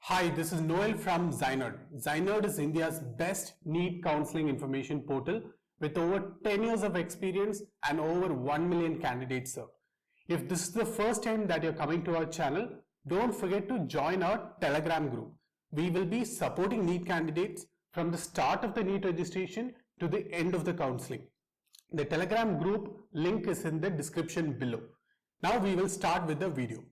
Hi, this is Noel from Zynerd. Zynerd is India's best NEET counseling information portal with over 10 years of experience and over 1 million candidates served. If this is the first time that you're coming to our channel, don't forget to join our Telegram group. We will be supporting NEET candidates from the start of the NEET registration to the end of the counseling. The Telegram group link is in the description below. Now we will start with the video.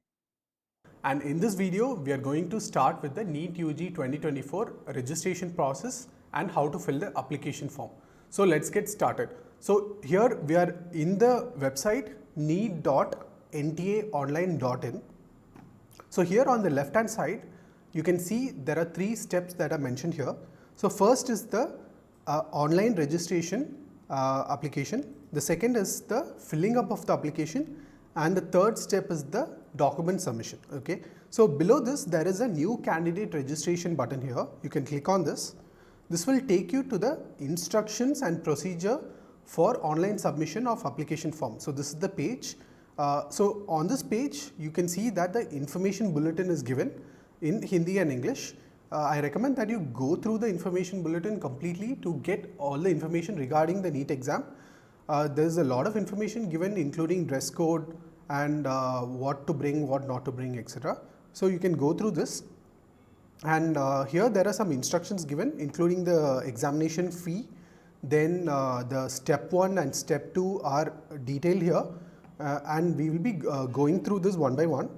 And in this video, we are going to start with the NEET UG 2024 registration process and how to fill the application form. So let's get started. So here we are in the website neet.ntaonline.in. So here on the left hand side, you can see there are 3 steps that are mentioned here. So first is the online registration application. The second is the filling up of the application, and the third step is the document submission. Okay, so below this there is a new candidate registration button here. You can click on this. This will take you to the instructions and procedure for online submission of application form. So this is the page. So on this page you can see that the information bulletin is given in Hindi and English. I recommend that you go through the information bulletin completely to get all the information regarding the NEET exam. There is a lot of information given, including dress code and what to bring, what not to bring, etc. So you can go through this, and here there are some instructions given, including the examination fee. Then the step 1 and step 2 are detailed here, and we will be going through this one by one.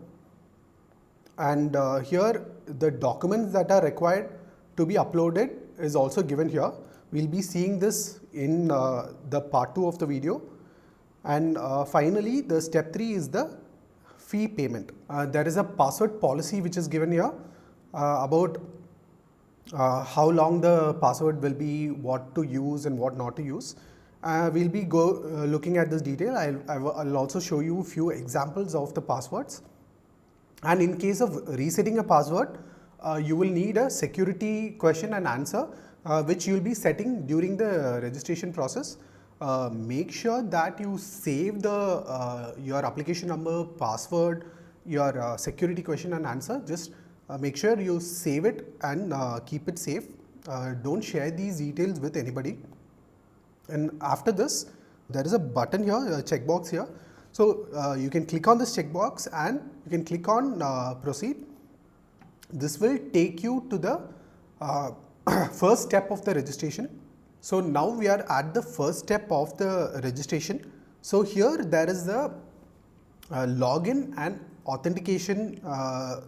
And here the documents that are required to be uploaded is also given here. We'll be seeing this in the part 2 of the video. And finally, the step 3 is the fee payment. There is a password policy which is given here about how long the password will be, what to use and what not to use. We'll be looking at this detail. I'll also show you a few examples of the passwords. And in case of resetting a password, you will need a security question and answer which you will be setting during the registration process. Make sure that you save the your application number, password, your security question and answer. Just make sure you save it and keep it safe. Don't share these details with anybody. And after this, there is a button here, a checkbox here. So you can click on this checkbox and you can click on proceed. This will take you to the first step of the registration. So now we are at the first step of the registration. So here there is the login and authentication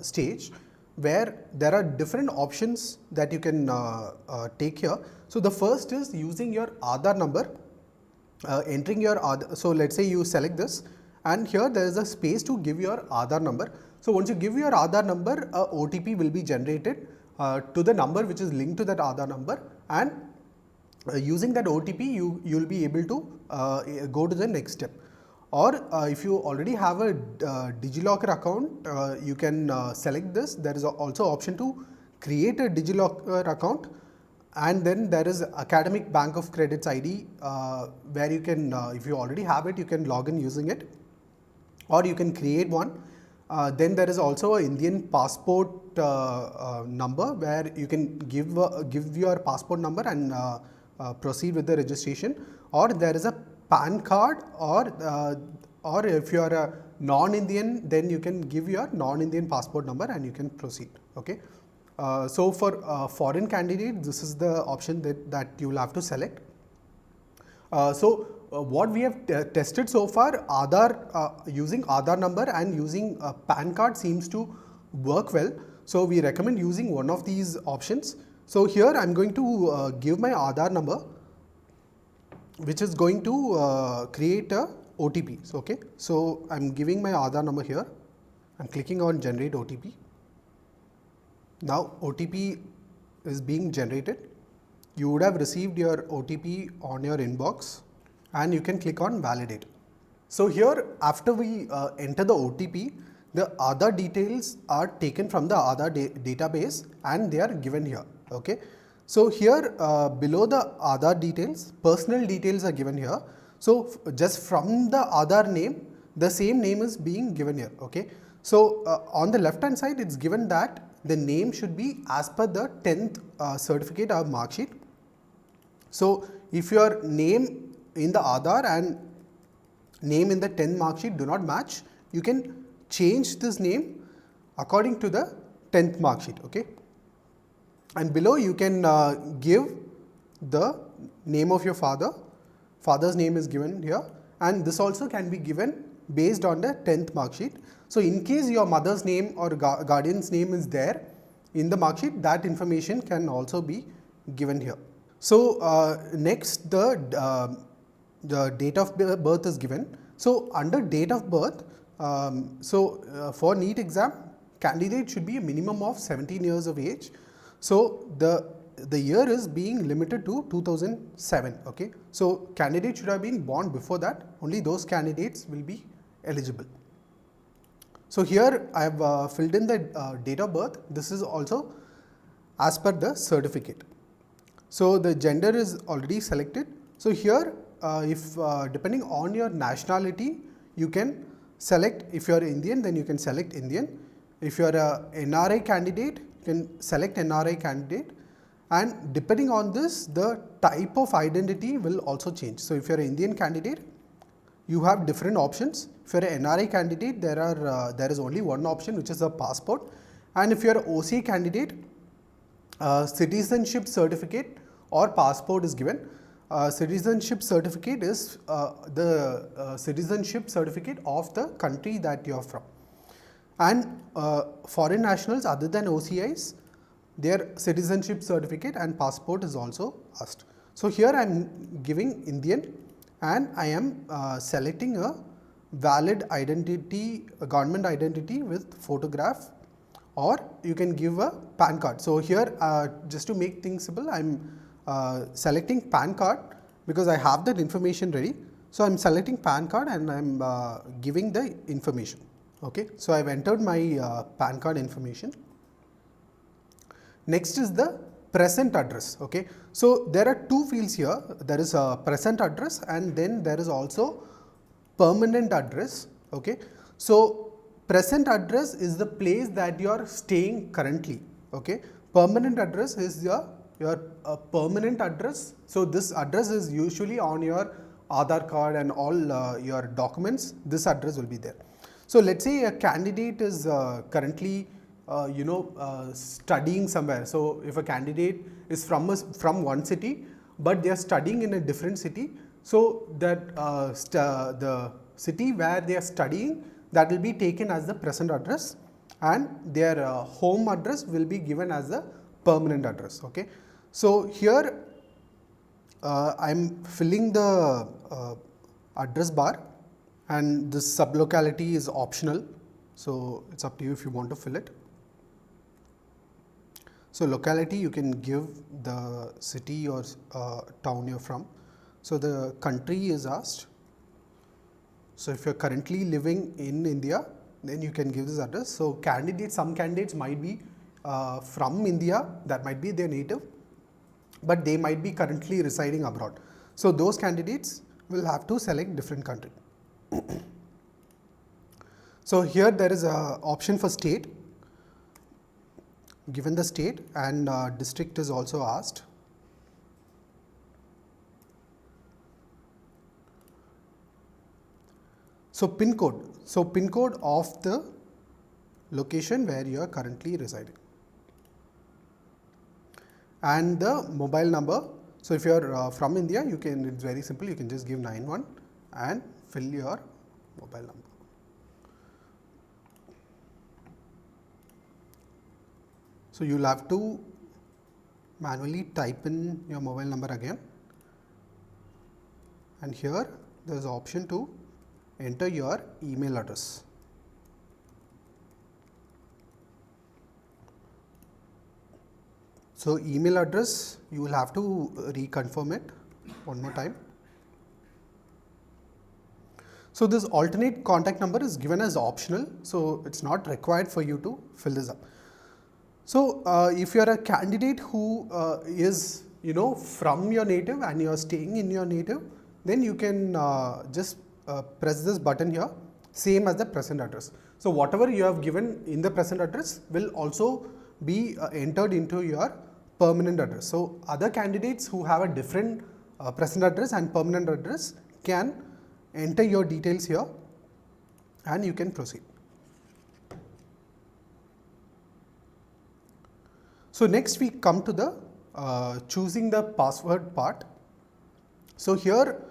stage, where there are different options that you can take here. So the first is using your Aadhaar number, entering your Aadhaar. So let's say you select this, and here there is a space to give your Aadhaar number. So once you give your Aadhaar number, a OTP will be generated to the number which is linked to that Aadhaar number, and using that OTP you will be able to go to the next step. Or if you already have a DigiLocker account, you can select this. There is also option to create a DigiLocker account, and then there is Academic Bank of Credits ID, where you can, if you already have it, you can log in using it, or you can create one. Then there is also an Indian passport number, where you can give your passport number and proceed with the registration. Or there is a PAN card, or if you are a non-Indian, then you can give your non-Indian passport number and you can proceed. Okay. So for foreign candidates, this is the option that you will have to select. What we have tested so far, Aadhaar, using Aadhaar number and using PAN card seems to work well. So we recommend using one of these options. So here I am going to give my Aadhaar number, which is going to create a OTP. So, okay, so I am giving my Aadhaar number here. I am clicking on generate OTP. Now OTP is being generated. You would have received your OTP on your inbox, and you can click on validate. So here, after we enter the OTP, the Aadhaar details are taken from the Aadhaar database and they are given here. Okay. So here below the Aadhaar details, personal details are given here. So just from the Aadhaar name, the same name is being given here. Okay. So on the left hand side, it's given that the name should be as per the 10th certificate or mark sheet. So, if your name in the Aadhaar and name in the 10th mark sheet do not match, you can change this name according to the 10th mark sheet. Okay. And below you can give the name of your father. Father's name is given here, and this also can be given based on the 10th mark sheet. So, in case your mother's name or guardian's name is there in the mark sheet, that information can also be given here. So, next the date of birth is given. So, under date of birth, for NEET exam, candidate should be a minimum of 17 years of age. So, the year is being limited to 2007. Okay. So, candidate should have been born before that, only those candidates will be eligible. So, here I have filled in the date of birth. This is also as per the certificate. So, the gender is already selected. So, here if depending on your nationality, you can select, if you are Indian, then you can select Indian. If you are a NRI candidate, you can select NRI candidate, and depending on this, the type of identity will also change. So, if you are an Indian candidate, you have different options. If you are an NRI candidate, there is only one option, which is a passport, and if you are an OCA candidate, citizenship certificate or passport is given. Citizenship certificate is the citizenship certificate of the country that you are from, and foreign nationals other than OCIs, their citizenship certificate and passport is also asked. So, here I am giving Indian, and I am selecting a valid identity, a government identity with photograph, or you can give a PAN card. So, here just to make things simple, I am selecting PAN card because I have that information ready. So, I am selecting PAN card and I am giving the information. Okay. So, I have entered my PAN card information. Next is the present address. Okay. So, there are two fields here. There is a present address and then there is also permanent address. Okay. So, present address is the place that you are staying currently. Okay. Permanent address is your permanent address. So, this address is usually on your Aadhaar card and all your documents, this address will be there. So, let us say a candidate is currently studying somewhere. So, if a candidate is from one city, but they are studying in a different city, so that the city where they are studying, that will be taken as the present address, and their home address will be given as the permanent address. Okay. So, here I am filling the address bar, and this sublocality is optional. So, it is up to you if you want to fill it. So, locality you can give the city or town you are from. So, the country is asked. So, if you are currently living in India, then you can give this address. So, some candidates might be from India, that might be their native, but they might be currently residing abroad. So, those candidates will have to select different country. So, here there is a option for state, given the state, and district is also asked. So, PIN code. So, PIN code of the location where you are currently residing, and the mobile number. So, if you are from India, you can, it is very simple, you can just give 91 and fill your mobile number. So, you will have to manually type in your mobile number again, and here there is an option to enter your email address. So, email address you will have to reconfirm it one more time. So, this alternate contact number is given as optional. So, it is not required for you to fill this up. So, if you are a candidate who is from your native and you are staying in your native, then you can just press this button here, same as the present address. So, whatever you have given in the present address will also be entered into your permanent address. So other candidates who have a different present address and permanent address can enter your details here and you can proceed. So next we come to the choosing the password part. So here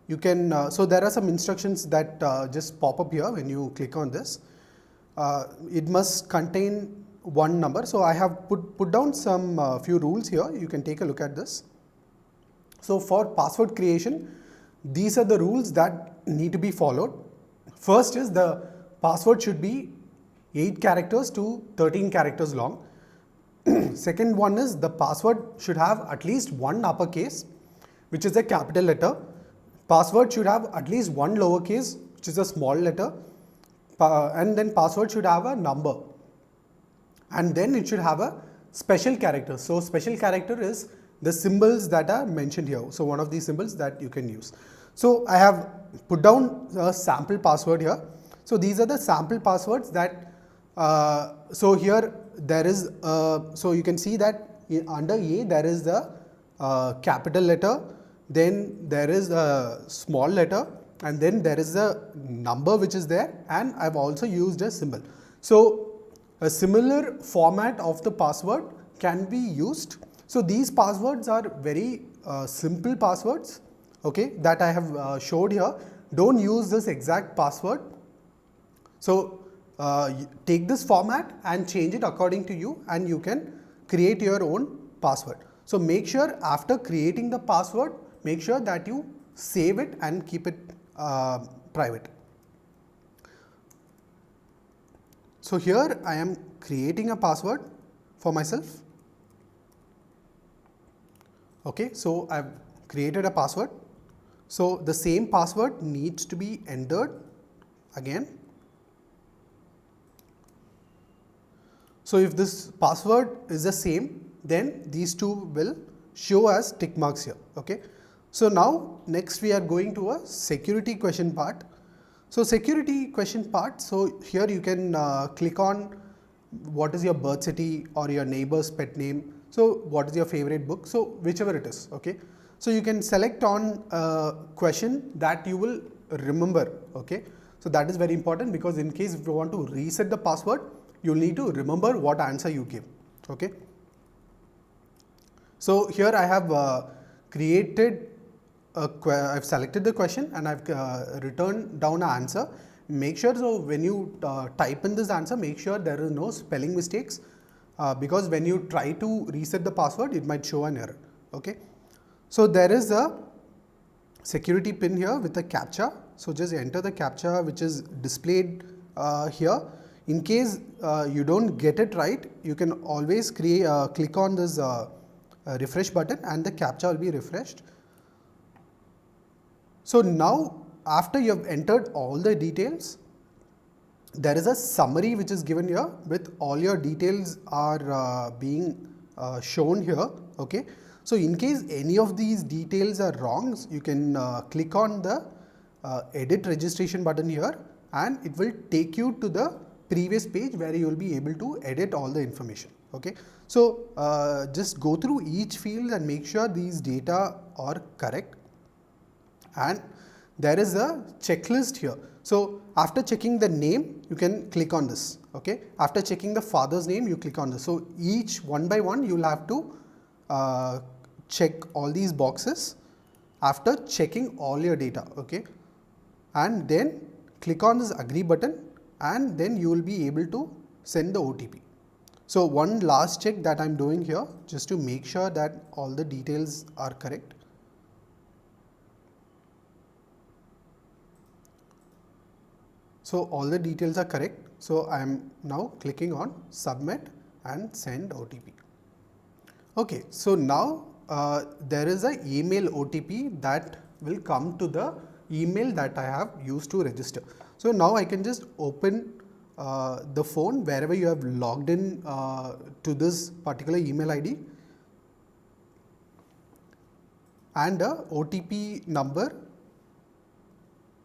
you can, so there are some instructions that just pop up here when you click on this. It must contain one number. So I have put down some few rules here. You can take a look at this. So for password creation, these are the rules that need to be followed. First is the password should be 8 characters to 13 characters long. Second one is the password should have at least one uppercase, which is a capital letter. Password should have at least one lowercase, which is a small letter. And then password should have a number. And then it should have a special character. So special character is the symbols that are mentioned here. So one of these symbols that you can use. So I have put down a sample password here. So these are the sample passwords that, so here there is, so you can see that under A there is the capital letter, then there is a small letter, and then there is a number which is there, and I've also used a symbol. So a similar format of the password can be used. So these passwords are very simple passwords, okay, that I have showed here. Don't use this exact password. So take this format and change it according to you, and you can create your own password. So make sure after creating the password, make sure that you save it and keep it private. So here I am creating a password for myself. Okay, so I've created a password. So the same password needs to be entered again. So if this password is the same, then these two will show as tick marks here. Okay. So now next we are going to a security question part. So security question part, so here you can click on what is your birth city or your neighbor's pet name. So what is your favorite book? So whichever it is, okay. So you can select on a question that you will remember, okay. So that is very important, because in case if you want to reset the password, you'll need to remember what answer you give, okay. So here I have created I've selected the question and I've returned down an answer. Make sure, so when you type in this answer, make sure there is no spelling mistakes, because when you try to reset the password, it might show an error, okay. So there is a security pin here with a CAPTCHA. So just enter the CAPTCHA which is displayed here. In case you don't get it right, you can always click on this refresh button and the CAPTCHA will be refreshed. So now after you have entered all the details, there is a summary which is given here with all your details are being shown here, okay. So in case any of these details are wrong, you can click on the edit registration button here, and it will take you to the previous page where you will be able to edit all the information, okay. So just go through each field and make sure these data are correct. And there is a checklist here. So after checking the name, you can click on this, okay. After checking the father's name, you click on this. So each one by one you will have to check all these boxes after checking all your data, okay. And then click on this agree button, and then you will be able to send the OTP. So one last check that I am doing here, just to make sure that all the details are correct. So all the details are correct. So I am now clicking on submit and send OTP. Okay, so now there is an email OTP that will come to the email that I have used to register. So now I can just open the phone wherever you have logged in to this particular email ID, and a OTP number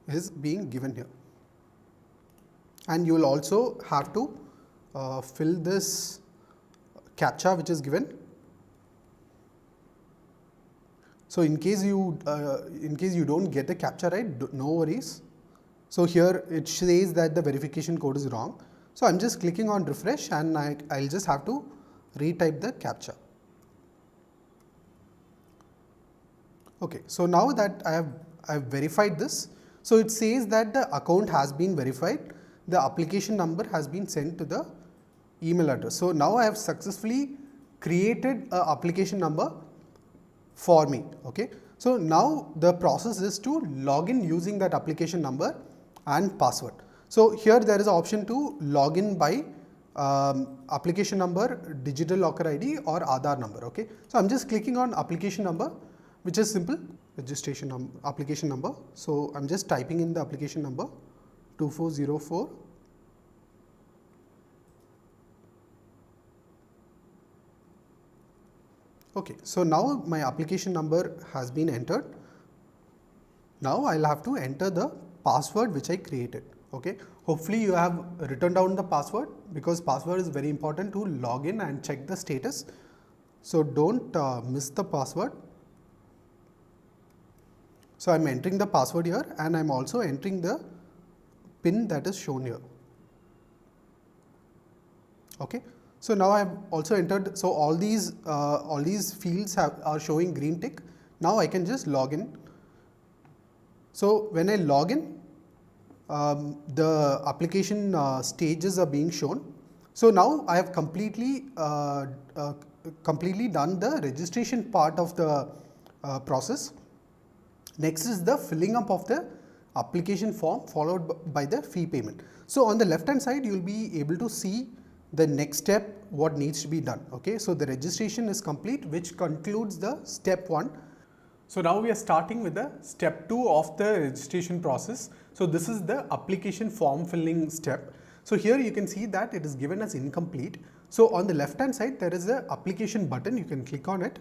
is being given here. And you will also have to fill this CAPTCHA which is given. So in case you don't get the CAPTCHA right, no worries. So here it says that the verification code is wrong. So I'm just clicking on refresh and I'll just have to retype the CAPTCHA. Okay, so now that I have verified this, so it says that the account has been verified, the application number has been sent to the email address. So now I have successfully created a application number for me. Okay, so now the process is to log in using that application number and password. So here there is an option to log in by application number, digital locker ID or Aadhaar number. Okay, so I'm just clicking on application number, which is simple, registration application number. So I'm just typing in the application number 2404. Okay, so now my application number has been entered. Now I'll have to enter the password which I created. Okay, hopefully you have written down the password, because password is very important to log in and check the status. So don't miss the password. So I'm entering the password here and I'm also entering the PIN that is shown here. Okay, so now I have also entered. So all these fields are showing green tick. Now I can just log in. So when I log in, the application stages are being shown. So now I have completely done the registration part of the process. Next is the filling up of the application form, followed by the fee payment. So on the left hand side, you will be able to see the next step, what needs to be done. Okay, so the registration is complete, which concludes the step 1. So now we are starting with the step 2 of the registration process. So this is the application form filling step. So here you can see that it is given as incomplete. So on the left hand side, there is the application button. You can click on it,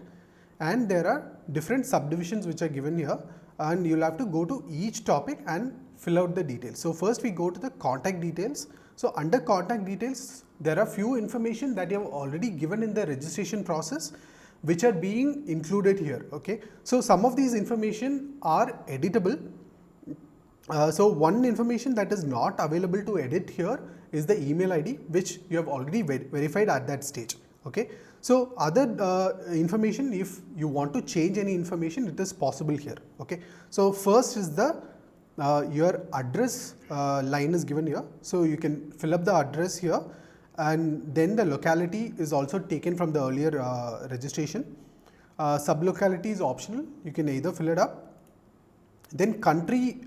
and there are different subdivisions which are given here, and you'll have to go to each topic and fill out the details. So first we go to the contact details. So under contact details, there are few information that you have already given in the registration process, which are being included here. Okay, so some of these information are editable. So one information that is not available to edit here is the email ID, which you have already verified at that stage. Okay, so other information, if you want to change any information, it is possible here. Okay, so first is the your address line is given here. So you can fill up the address here, and then the locality is also taken from the earlier registration. Sublocality is optional. You can either fill it up. Then country,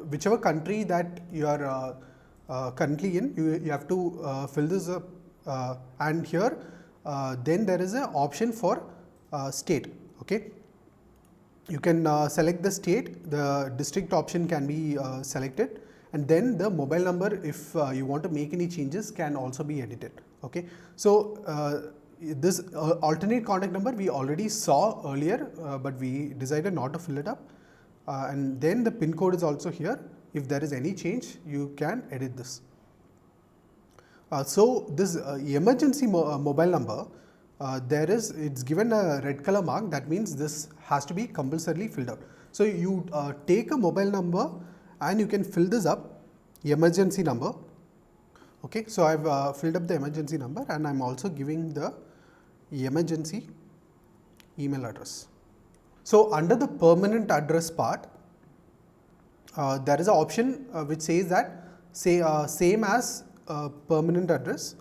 whichever country that you are currently in, you have to fill this up, and here then there is an option for state. Okay, you can select the state, the district option can be selected, and then the mobile number, if you want to make any changes, can also be edited. Okay, so this alternate contact number we already saw earlier, but we decided not to fill it up. And then the PIN code is also here. If there is any change, you can edit this. So this emergency mobile number, it's given a red color mark. That means this has to be compulsorily filled out. So you take a mobile number and you can fill this up, emergency number. Okay, so I've filled up the emergency number, and I'm also giving the emergency email address. So under the permanent address part, there is an option which says that same as permanent address.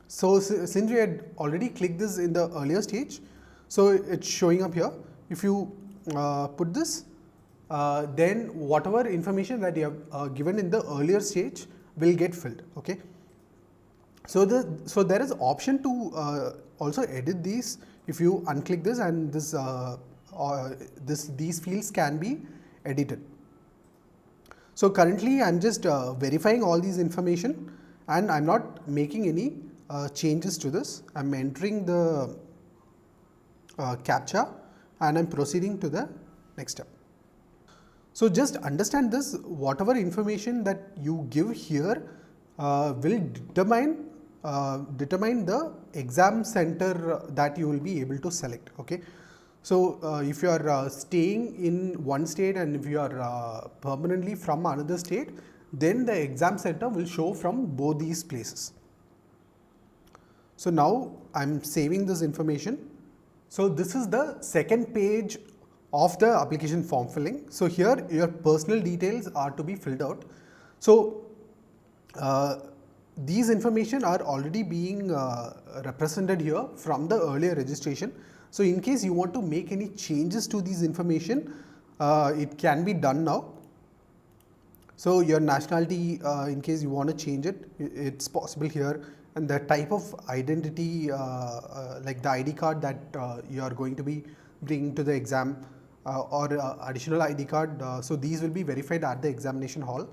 So since we had already clicked this in the earlier stage, so it's showing up here. If you put this, then whatever information that you have given in the earlier stage will get filled. Okay. So there is option to also edit these. If you unclick this, and these fields can be edited. So currently I'm just verifying all these information, and I'm not making any changes to this. I'm entering the CAPTCHA, and I'm proceeding to the next step. So just understand this, whatever information that you give here will determine determine the exam center that you will be able to select. Okay, so if you are staying in one state and if you are permanently from another state, then the exam center will show from both these places. So now I'm saving this information. So this is the second page of the application form filling. So here your personal details are to be filled out. So these information are already being represented here from the earlier registration. So in case you want to make any changes to these information, it can be done now. So your nationality, in case you want to change it, it's possible here, and the type of identity, like the ID card that you are going to be bringing to the exam, or additional ID card. So these will be verified at the examination hall.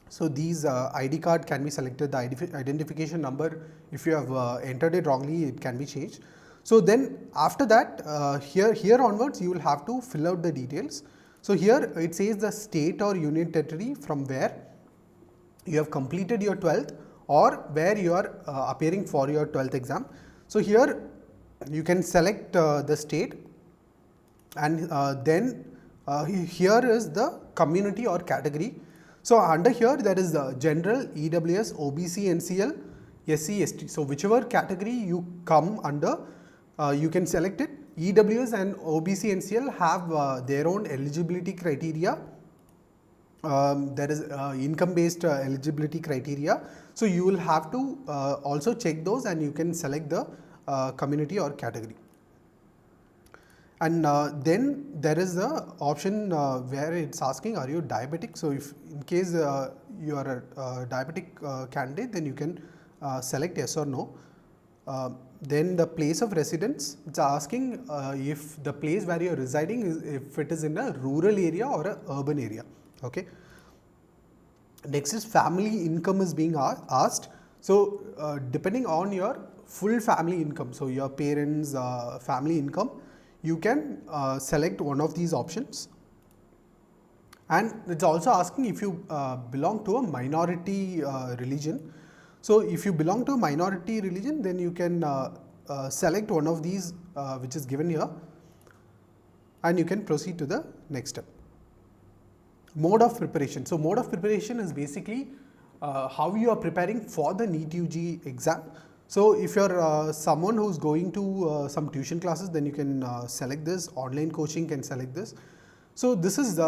So these ID card can be selected, the identification number, if you have entered it wrongly, it can be changed. So then after that, here onwards, you will have to fill out the details. So here it says the state or union territory from where you have completed your 12th or where you are appearing for your 12th exam. So here you can select the state, and then here is the community or category. So under here there is the general, EWS, OBC, NCL, SC, ST. So whichever category you come under, you can select it. EWS and OBC, NCL have their own eligibility criteria. There is income based eligibility criteria. So you will have to also check those, and you can select the community or category. And then there is the option where it's asking, are you diabetic? So if in case you are a diabetic candidate, then you can select yes or no. Then the place of residence, it's asking if the place where you are residing is, if it is in a rural area or a urban area. Okay. Next is family income is being asked. So depending on your full family income, so your parents' family income, you can select one of these options. And it's also asking if you belong to a minority religion. So if you belong to a minority religion, then you can select one of these which is given here, and you can proceed to the next step. Mode of preparation. So mode of preparation is basically how you are preparing for the NEET UG exam. So if you are someone who's going to some tuition classes, then you can select this. Online coaching can select this. So this is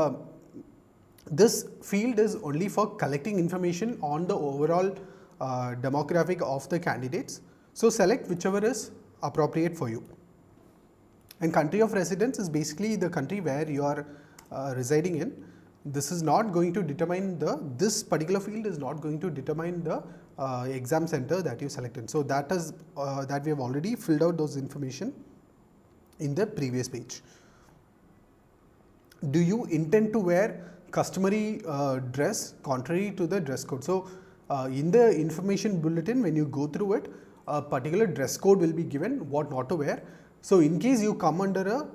this field is only for collecting information on the overall demographic of the candidates. So select whichever is appropriate for you. And country of residence is basically the country where you are residing in. This is not going to determine this particular field is not going to determine the exam center that you selected. So that is that we have already filled out those information in the previous page. Do you intend to wear customary dress contrary to the dress code? So in the information bulletin, when you go through it, a particular dress code will be given what not to wear. So in case you come under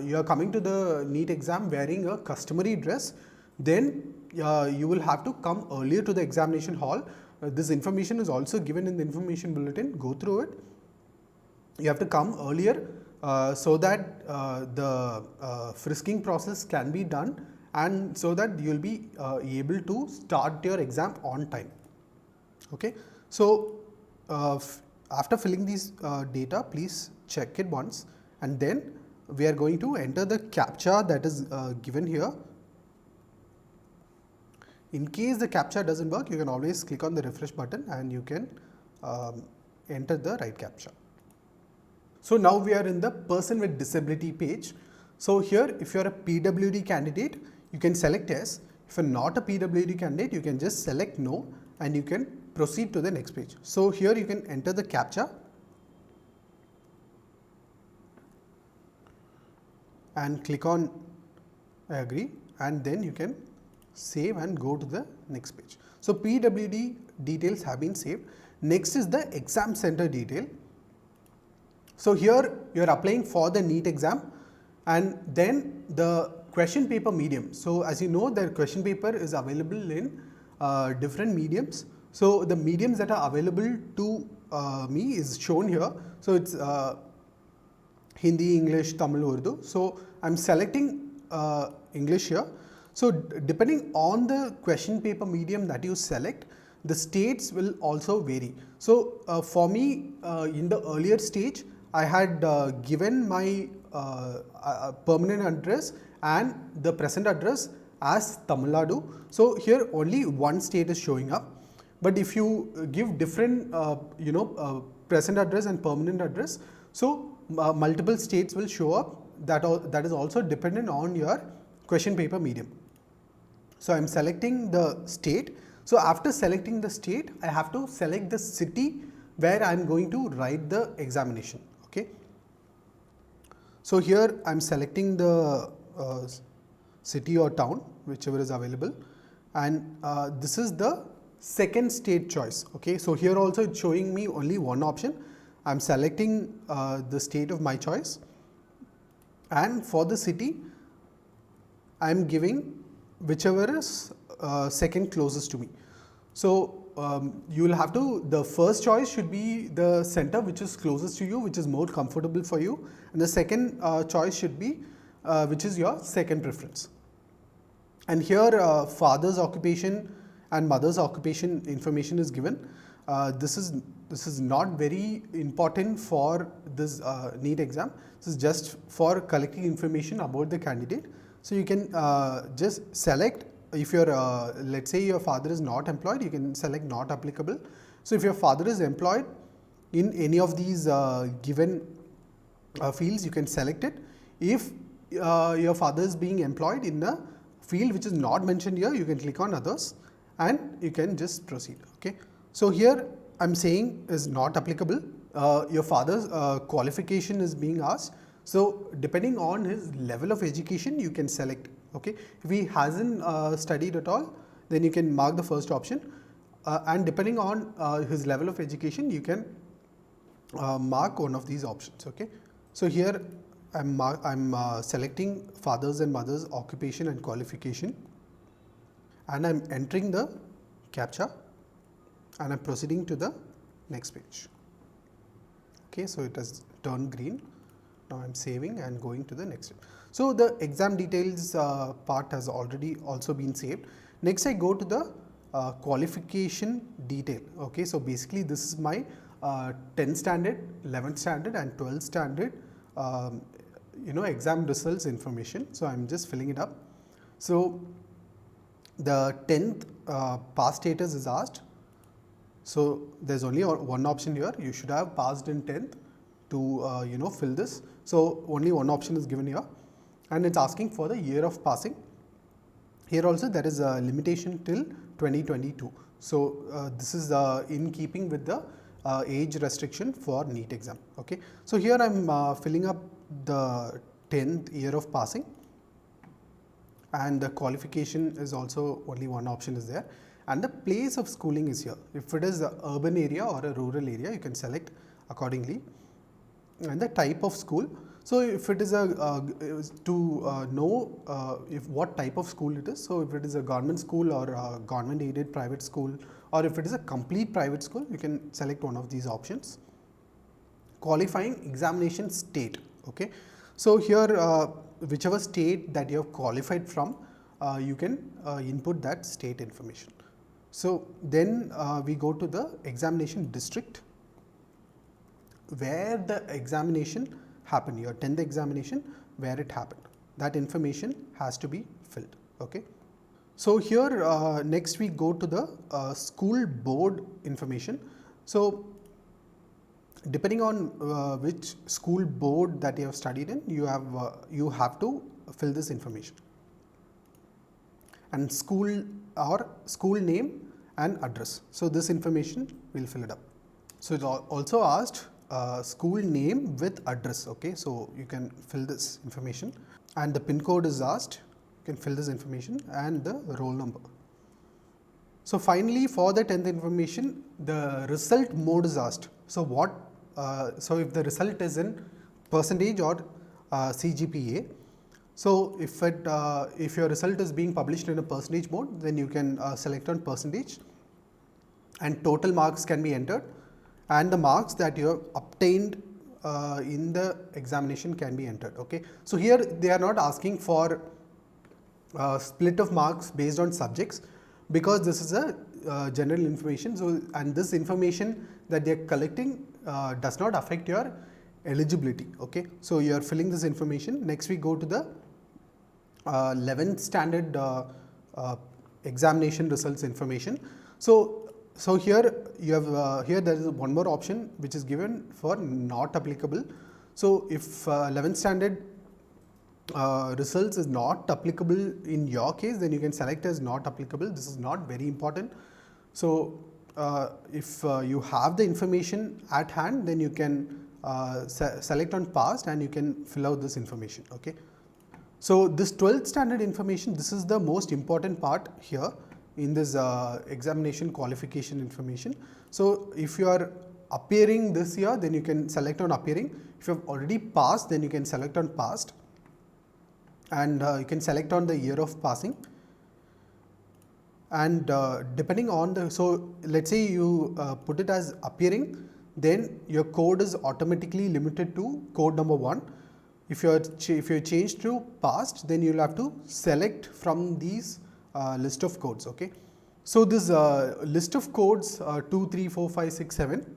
you are coming to the NEET exam wearing a customary dress, then you will have to come earlier to the examination hall. This information is also given in the information bulletin. Go through it. You have to come earlier so that the frisking process can be done, and so that you will be able to start your exam on time. Okay. So after filling these data, please check it once, and then we are going to enter the CAPTCHA that is given here. In case the CAPTCHA doesn't work, you can always click on the refresh button and you can enter the right CAPTCHA. So now we are in the person with disability page. So here, if you are a PWD candidate, you can select yes. If you are not a PWD candidate, you can just select no, and you can proceed to the next page. So here you can enter the CAPTCHA and click on I agree, and then you can save and go to the next page. So PWD details have been saved. Next is the exam center detail. So here you are applying for the NEET exam, and then the question paper medium. So as you know, the question paper is available in different mediums. So the mediums that are available to me is shown here. So it's Hindi, English, Tamil, Urdu. So I'm selecting English here. So depending on the question paper medium that you select, the states will also vary. So for me, in the earlier stage, I had given my permanent address and the present address as Tamil Nadu. So here only one state is showing up. But if you give different, present address and permanent address, so multiple states will show up. That is also dependent on your question paper medium. So I'm selecting the state. So after selecting the state, I have to select the city where I'm going to write the examination. Okay. So here I'm selecting the city or town, whichever is available, and this is the second state choice. Okay. So here also it's showing me only one option. I'm selecting the state of my choice, and for the city I'm giving whichever is second closest to me. So you will have to, the first choice should be the center which is closest to you, which is more comfortable for you, and the second choice should be which is your second preference. And here father's occupation and mother's occupation information is given. This is not very important for this NEET exam. This is just for collecting information about the candidate. So you can just select, if your let's say your father is not employed, you can select not applicable. So if your father is employed in any of these given fields, you can select it. If your father is being employed in a field which is not mentioned here, you can click on others and you can just proceed. Okay. So here I'm saying is not applicable. Your father's qualification is being asked. So depending on his level of education, you can select. Okay. If he hasn't studied at all, then you can mark the first option, and depending on his level of education, you can mark one of these options. Okay. So here I'm selecting father's and mother's occupation and qualification, and I'm entering the CAPTCHA, and I'm proceeding to the next page. Okay, so it has turned green. Now I'm saving and going to the next step. So the exam details part has already also been saved. Next I go to the qualification detail. Okay, so basically this is my 10th standard, 11th standard and 12th standard exam results information. So I'm just filling it up. So the 10th pass status is asked. So there's only one option here. You should have passed in 10th to fill this. So only one option is given here, and it's asking for the year of passing. Here also there is a limitation till 2022. So this is in keeping with the age restriction for NEET exam. Okay. So here I'm filling up the 10th year of passing, and the qualification is also only one option is there, and the place of schooling is here. If it is an urban area or a rural area, you can select accordingly, and the type of school. So if it is a know if what type of school it is. So if it is a government school or a government aided private school, or if it is a complete private school, you can select one of these options. Qualifying examination state. Okay. So here whichever state that you have qualified from, you can input that state information. So then we go to the examination district where the examination happened, your 10th examination, where it happened. That information has to be filled. Okay. So here next we go to the school board information. So depending on which school board that you have studied in, you have to fill this information, and school or school name and address. So this information will fill it up. So it's also asked school name with address. Okay, so you can fill this information, and the pin code is asked. You can fill this information and the roll number. So finally, for the 10th information, the result mode is asked. So what? So if the result is in percentage or CGPA, so if your result is being published in a percentage mode, then you can select on percentage, and total marks can be entered, and the marks that you have obtained in the examination can be entered. Okay, so here they are not asking for split of marks based on subjects, because this is a general information. So, and this information that they are collecting does not affect your eligibility. Okay, so you are filling this information. Next we go to the 11th standard examination results information. So here you have here there is one more option which is given for not applicable. So if 11th standard results is not applicable in your case, then you can select as not applicable. This is not very important. So if you have the information at hand, then you can select on past and you can fill out this information. Okay. So this 12th standard information, this is the most important part here in this examination qualification information. So if you are appearing this year, then you can select on appearing. If you have already passed, then you can select on passed, and you can select on the year of passing. And depending on the, so let's say you put it as appearing, then your code is automatically limited to code number 1. If you change to passed, then you will have to select from these list of codes. Okay, so this list of codes 2, 3, 4, 5, 6, 7.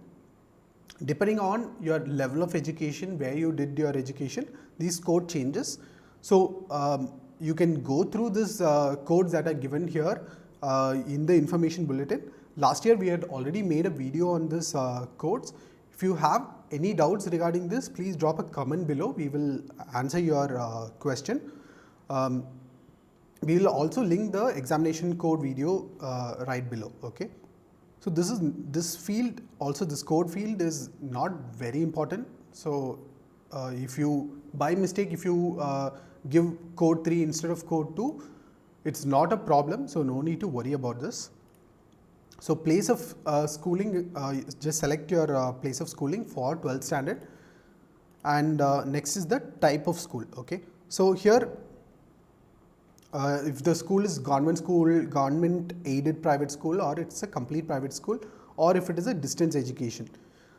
Depending on your level of education, where you did your education, these code changes. So you can go through this codes that are given here in the information bulletin. Last year we had already made a video on this codes. If you have any doubts regarding this, please drop a comment below. We will answer your question. We will also link the examination code video right below. Okay. So this field, also this code field, is not very important. So if you by mistake, if you give code 3 instead of code 2, it's not a problem. So no need to worry about this. So place of schooling, just select your place of schooling for 12th standard, and next is the type of school. Okay. So here if the school is government school, government aided private school, or it's a complete private school, or if it is a distance education.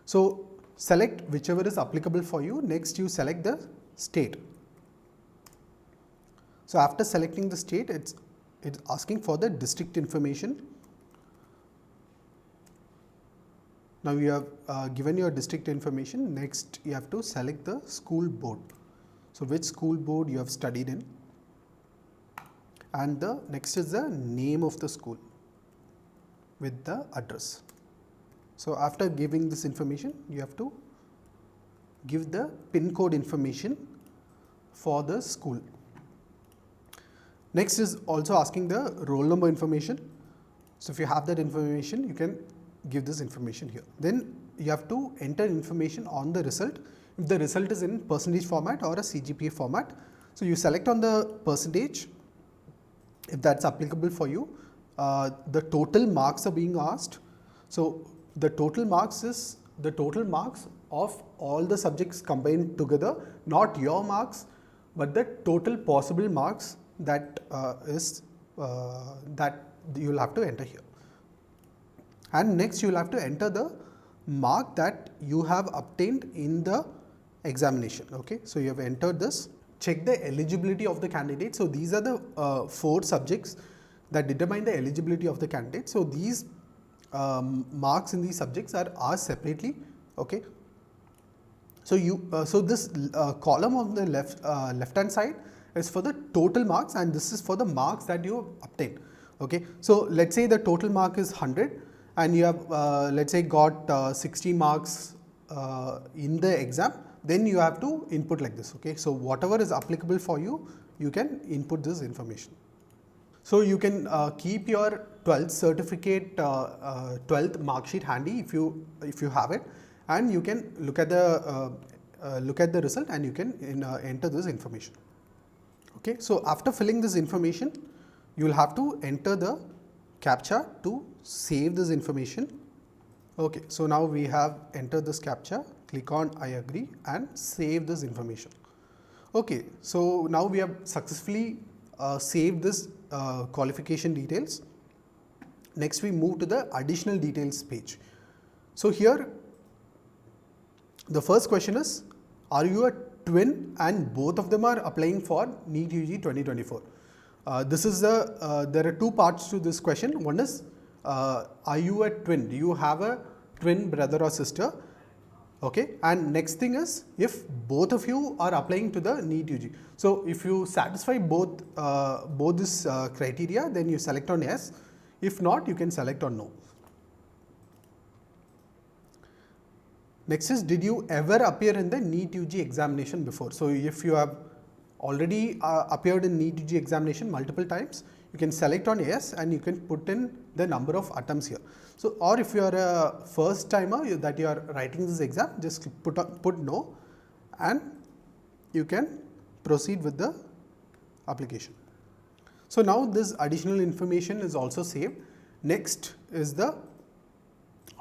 So select whichever is applicable for you. Next you select the state. So after selecting the state, it's asking for the district information. Now you have given your district information. Next you have to select the school board. So which school board you have studied in, and the next is the name of the school with the address. So after giving this information, you have to give the PIN code information for the school. Next is also asking the roll number information. So if you have that information, you can give this information here. Then you have to enter information on the result. If the result is in percentage format or a CGPA format, so you select on the percentage if that's applicable for you. The total marks are being asked. So the total marks is the total marks of all the subjects combined together, not your marks, but the total possible marks that that you will have to enter here. And next you will have to enter the mark that you have obtained in the examination. Okay, so you have entered this. Check the eligibility of the candidate. So these are the 4 subjects that determine the eligibility of the candidate. So these marks in these subjects are asked separately. Okay. So you so this column on the left hand side is for the total marks, and this is for the marks that you obtain. Okay. So let's say the total mark is 100, and you have let's say got 60 marks in the exam. Then you have to input like this. Okay. So whatever is applicable for you, you can input this information. So you can keep your 12th certificate, 12th mark sheet handy if you have it, and you can look at the result, and you can enter this information. Okay. So after filling this information, you will have to enter the CAPTCHA to save this information. Okay. So now we have entered this CAPTCHA. Click on I agree and save this information. Okay. So now we have successfully saved this qualification details. Next we move to the additional details page. So here the first question is, are you a twin and both of them are applying for NEET UG 2024? There are two parts to this question. One is, are you a twin? Do you have a twin brother or sister? Okay, and next thing is, if both of you are applying to the NEET UG. So if you satisfy both this criteria, then you select on yes. If not, you can select on no. Next is, did you ever appear in the NEET UG examination before? So if you have already appeared in NEET UG examination multiple times, you can select on yes and you can put in the number of attempts here. So, or if you are a first timer that you are writing this exam, just put no and you can proceed with the application. So now this additional information is also saved. Next is the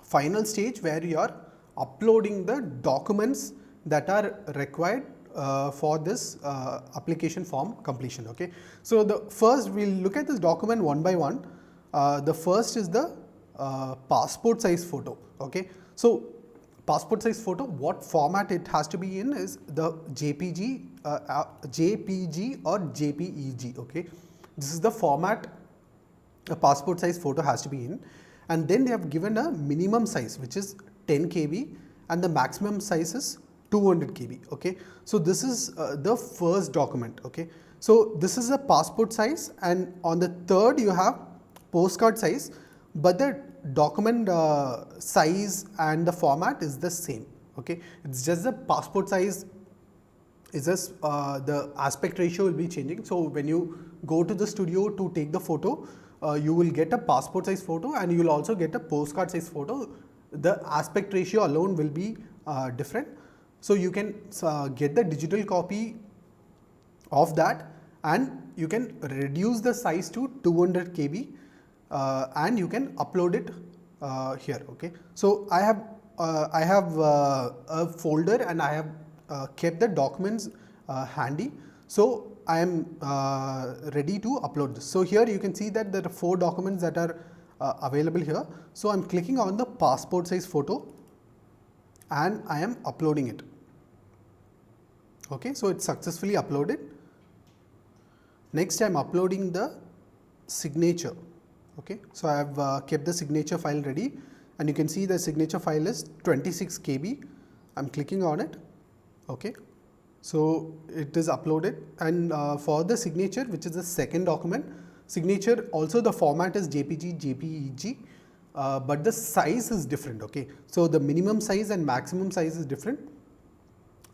final stage where you are uploading the documents that are required for this application form completion. Okay. So the first we'll look at this document one by one. The first is the passport size photo. Okay. So passport size photo, what format it has to be in is the JPG or JPEG. Okay. This is the format a passport size photo has to be in, and then they have given a minimum size which is 10 KB and the maximum size is 200 KB. Okay. So this is the first document. Okay. So this is a passport size, and on the third you have postcard size, but the document size and the format is the same. Okay. It's just the passport size is just the aspect ratio will be changing. So when you go to the studio to take the photo, you will get a passport size photo and you will also get a postcard size photo. The aspect ratio alone will be different. So you can get the digital copy of that and you can reduce the size to 200 KB and you can upload it here. Okay. So I have a folder and I have kept the documents handy. So I am ready to upload this. So here you can see that there are 4 documents that are available here. So I'm clicking on the passport size photo and I am uploading it. Okay, so it's successfully uploaded. Next I'm uploading the signature. Okay, so I have kept the signature file ready and you can see the signature file is 26 KB. I'm clicking on it. Okay, so it is uploaded, and for the signature, which is the second document, signature also the format is JPG, JPEG, but the size is different. Okay, so the minimum size and maximum size is different.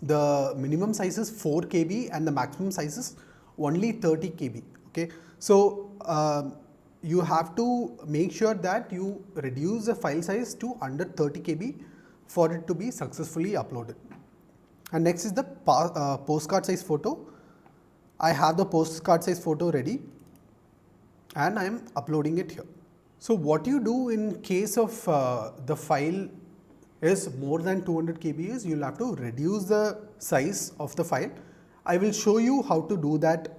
The minimum size is 4 KB and the maximum size is only 30 KB. Okay, so you have to make sure that you reduce the file size to under 30 KB for it to be successfully uploaded. And next is the postcard size photo. I have the postcard size photo ready and I am uploading it here. So what you do in case of the file is more than 200 KB is you will have to reduce the size of the file. I will show you how to do that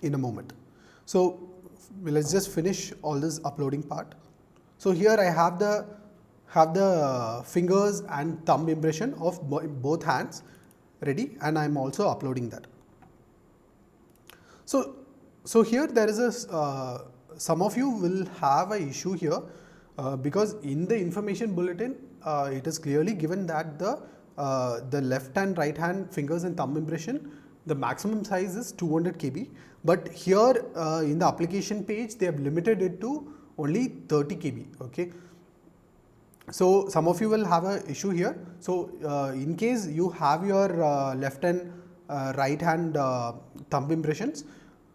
in a moment. So let's just finish all this uploading part. So here I have the fingers and thumb impression of both hands ready, and I am also uploading that. So here there is a some of you will have an issue here because in the information bulletin it is clearly given that the left and right hand fingers and thumb impression, the maximum size is 200 KB, but here in the application page they have limited it to only 30 KB. Okay. So some of you will have an issue here. So in case you have your left and right hand thumb impressions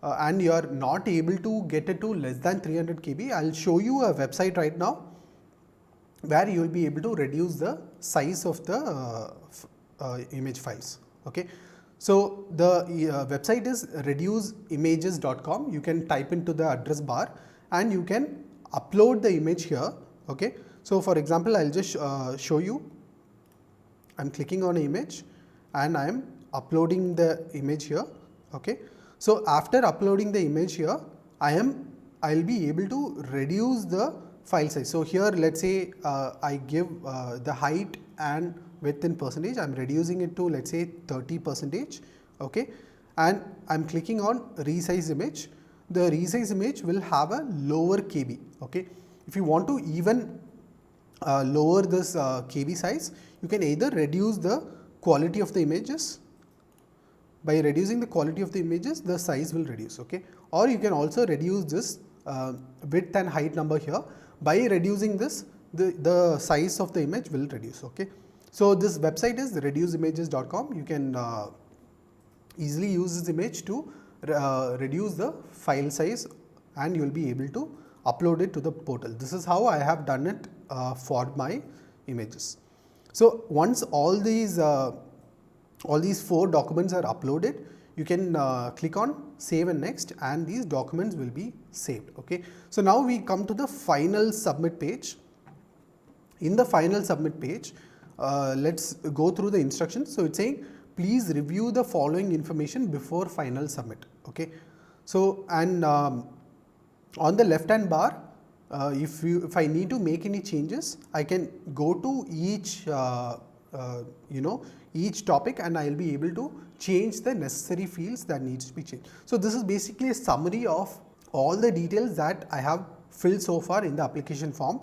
and you are not able to get it to less than 300 KB, I will show you a website right now where you will be able to reduce the size of the image files. Okay. So the website is reduceimages.com. You can type into the address bar and you can upload the image here. Okay. So for example, I will just show you. I am clicking on an image and I am uploading the image here. Okay. So after uploading the image here, I am I'll be able to reduce the file size. So here let's say I give the height and width in percentage, I'm reducing it to let's say 30%, okay, and I'm clicking on resize image. The resize image will have a lower KB, okay. If you want to even lower this KB size, you can either reduce the quality of the images. By reducing the quality of the images, the size will reduce, okay, or you can also reduce this width and height number here. By reducing this, the size of the image will reduce, okay. So this website is reduceimages.com. You can easily use this image to reduce the file size, and you will be able to upload it to the portal. This is how I have done it for my images. So once all these 4 documents are uploaded, you can click on save and next, and these documents will be saved, okay. So now we come to the final submit page. In the final submit page, let's go through the instructions. So it's saying please review the following information before final submit, okay. So and on the left hand bar, if I need to make any changes, I can go to each each topic, and I will be able to change the necessary fields that needs to be changed. So this is basically a summary of all the details that I have filled so far in the application form.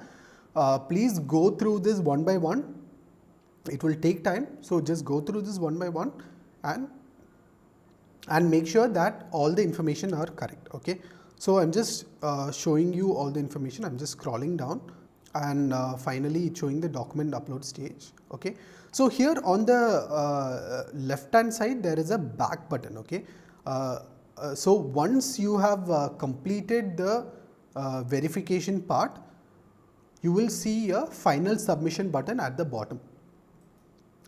Please go through this one by one. It will take time, so just go through this one by one and make sure that all the information are correct, okay. So I'm just showing you all the information. I'm just scrolling down, and finally it's showing the document upload stage, okay. So here on the left hand side there is a back button, okay. So once you have completed the verification part, you will see a final submission button at the bottom.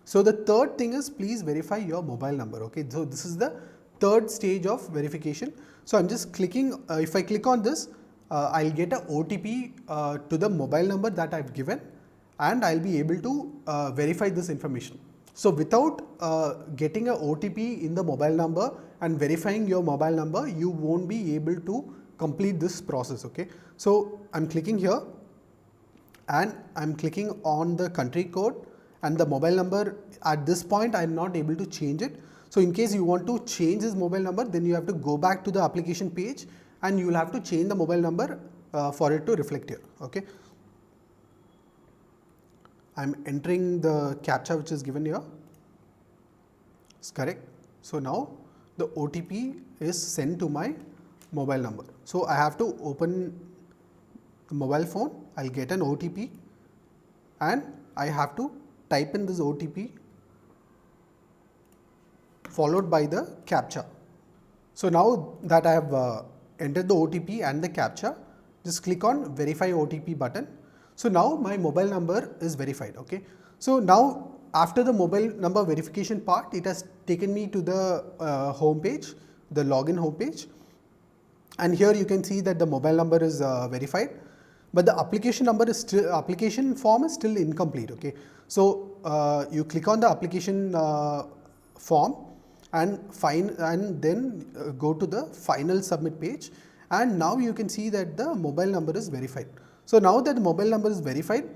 So the third thing is please verify your mobile number, okay. So this is the third stage of verification. So I'm just clicking, if I click on this, I'll get a OTP to the mobile number that I've given, and I'll be able to verify this information. So without getting a OTP in the mobile number and verifying your mobile number, you won't be able to complete this process, okay. So I'm clicking here, and I'm clicking on the country code, and the mobile number at this point I'm not able to change it. So in case you want to change this mobile number, then you have to go back to the application page, and you will have to change the mobile number for it to reflect here, okay. I'm entering the CAPTCHA which is given here. It's correct. So now the OTP is sent to my mobile number. So I have to open the mobile phone, I'll get an OTP, and I have to type in this OTP followed by the CAPTCHA. So now that I have entered the OTP and the CAPTCHA, just click on verify OTP button. So now my mobile number is verified, okay. So now after the mobile number verification part, it has taken me to the home page, the login home page, and here you can see that the mobile number is verified, but the application number is still, application form is still incomplete, okay. So you click on the application form and then go to the final submit page, and now you can see that the mobile number is verified. So now that the mobile number is verified,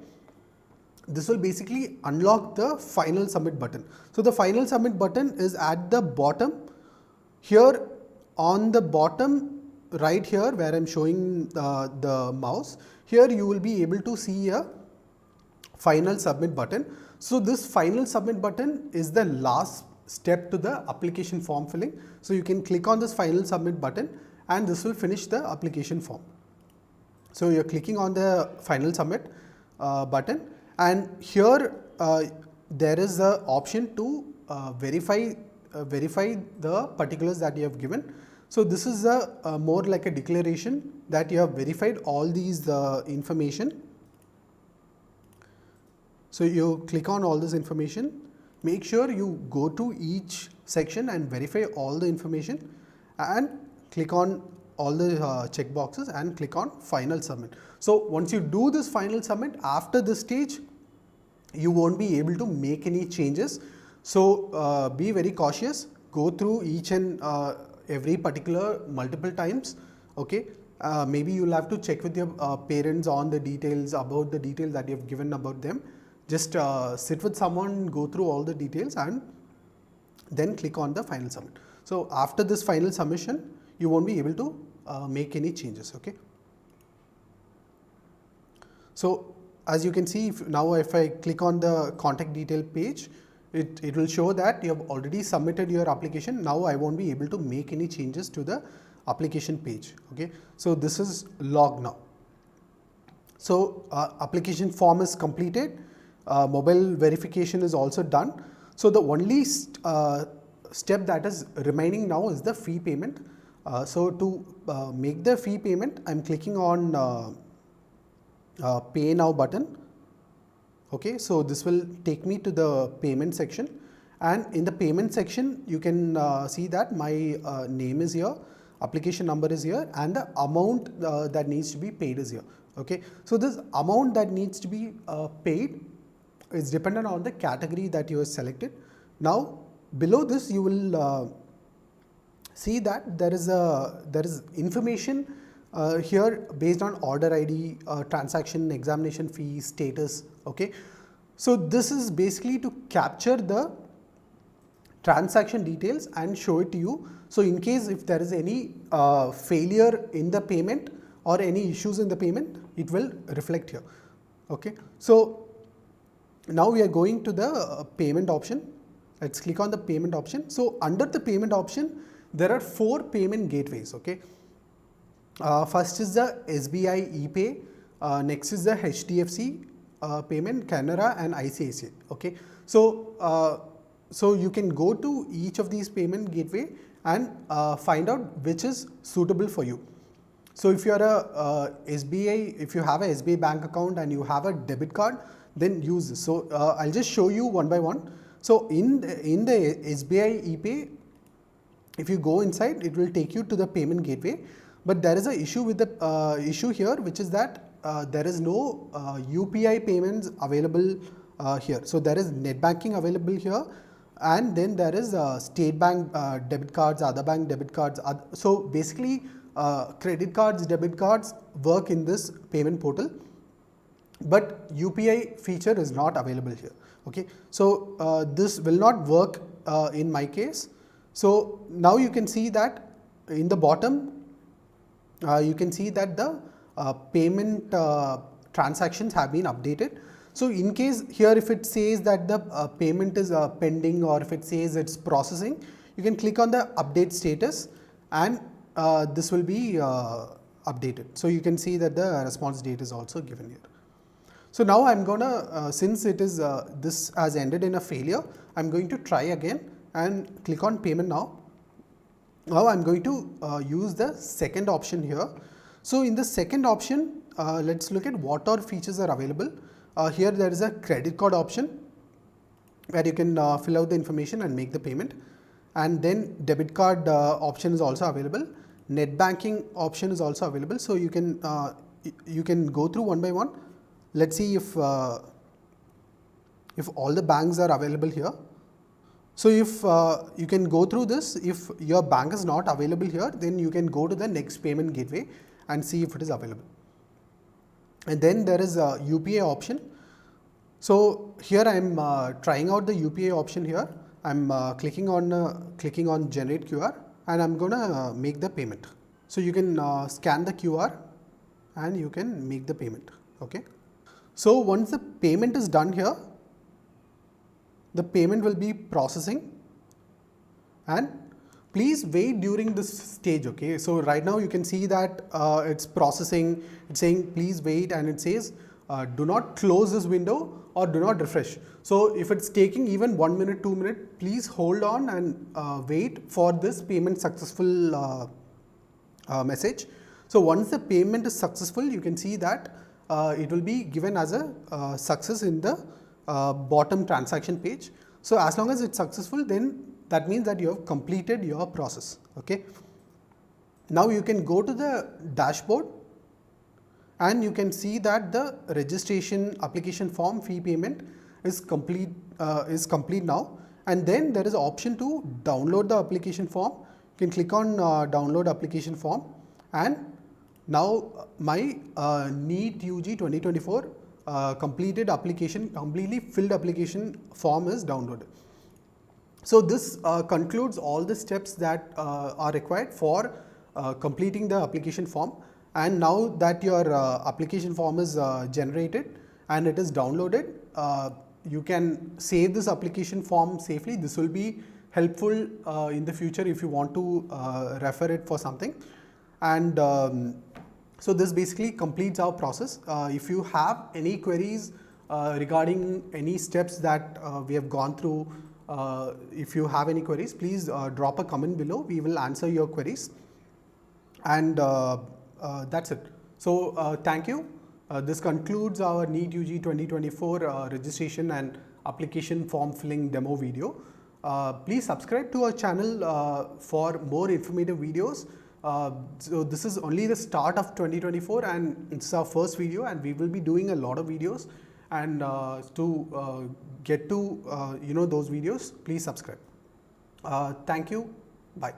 this will basically unlock the final submit button. So the final submit button is at the bottom here, on the bottom right here where I'm showing the mouse. Here you will be able to see a final submit button. So this final submit button is the last step to the application form filling. So you can click on this final submit button, and this will finish the application form. So you're clicking on the final submit button, and here there is the option to verify the particulars that you have given. So this is a more like a declaration that you have verified all these information. So you click on all this information. Make sure you go to each section and verify all the information, and click on all the check boxes and click on final submit. So once you do this final submit, after this stage you won't be able to make any changes. So be very cautious, go through each and every particular multiple times, okay, maybe you'll have to check with your parents on the details about the details that you have given about them. Just sit with someone, go through all the details, and then click on the final submit. So after this final submission, you won't be able to make any changes. Okay. So as you can see, if I click on the contact detail page, it will show that you have already submitted your application. Now I won't be able to make any changes to the application page. Okay. So this is logged now. So application form is completed. Mobile verification is also done. So the only step that is remaining now is the fee payment. So to make the fee payment, I'm clicking on pay now button. Okay, so this will take me to the payment section, and in the payment section you can see that my name is here, application number is here, and the amount that needs to be paid is here. Okay, so this amount that needs to be paid is dependent on the category that you have selected. Now below this you will see that there is information here based on order ID, transaction, examination fee, status. Okay, so this is basically to capture the transaction details and show it to you. So in case if there is any failure in the payment or any issues in the payment, it will reflect here. Okay, so now we are going to the payment option. Let's click on the payment option. So under the payment option, there are 4 payment gateways. Okay. First is the SBI ePay, next is the HDFC payment, Canara, and ICICI. Okay, so so you can go to each of these payment gateway and find out which is suitable for you. So if you are a SBI, if you have a SBI bank account and you have a debit card, then use this. So I'll just show you one by one. So in the SBI ePay, if you go inside, it will take you to the payment gateway. But there is an issue with the issue here, which is that there is no UPI payments available here. So there is net banking available here, and then there is state bank debit cards, other bank debit cards. So basically, credit cards, debit cards work in this payment portal, but UPI feature is not available here. Okay, so this will not work in my case. So now you can see that in the bottom, you can see that the payment transactions have been updated. So in case here, if it says that the payment is pending, or if it says it's processing, you can click on the update status, and this will be updated. So you can see that the response date is also given here. So now I'm gonna, since it is this has ended in a failure, I'm going to try again and click on payment now. Now I'm going to use the second option here. So in the second option, let's look at what all features are available. Here there is a credit card option where you can fill out the information and make the payment, and then debit card option is also available. Net banking option is also available. So you can go through one by one. Let's see if all the banks are available here. So if you can go through this, if your bank is not available here, then you can go to the next payment gateway and see if it is available. And then there is a UPI option. So here I am trying out the UPI option here. I'm clicking on generate QR, and I'm gonna make the payment. So you can scan the QR and you can make the payment. Okay. So once the payment is done here, the payment will be processing, and please wait during this stage. Okay, so right now you can see that it's processing, it's saying please wait, and it says do not close this window or do not refresh. So if it's taking even 1 minute, 2 minutes, please hold on and wait for this payment successful message. So once the payment is successful, you can see that it will be given as a success in the bottom transaction page. So as long as it's successful, then that means that you have completed your process. Okay. Now you can go to the dashboard and you can see that the registration application form fee payment is complete now. And then there is an option to download the application form. You can click on download application form, and Now my NEET UG 2024 completed application, completely filled application form is downloaded. So this concludes all the steps that are required for completing the application form. And now that your application form is generated and it is downloaded, you can save this application form safely. This will be helpful in the future if you want to refer it for something. And so this basically completes our process. If you have any queries regarding any steps that we have gone through, if you have any queries, please drop a comment below. We will answer your queries. And that's it. So thank you. This concludes our NEET UG 2024 registration and application form filling demo video. Please subscribe to our channel for more informative videos. So this is only the start of 2024 and it's our first video, and we will be doing a lot of videos. And to get to those videos, please subscribe. Thank you. Bye.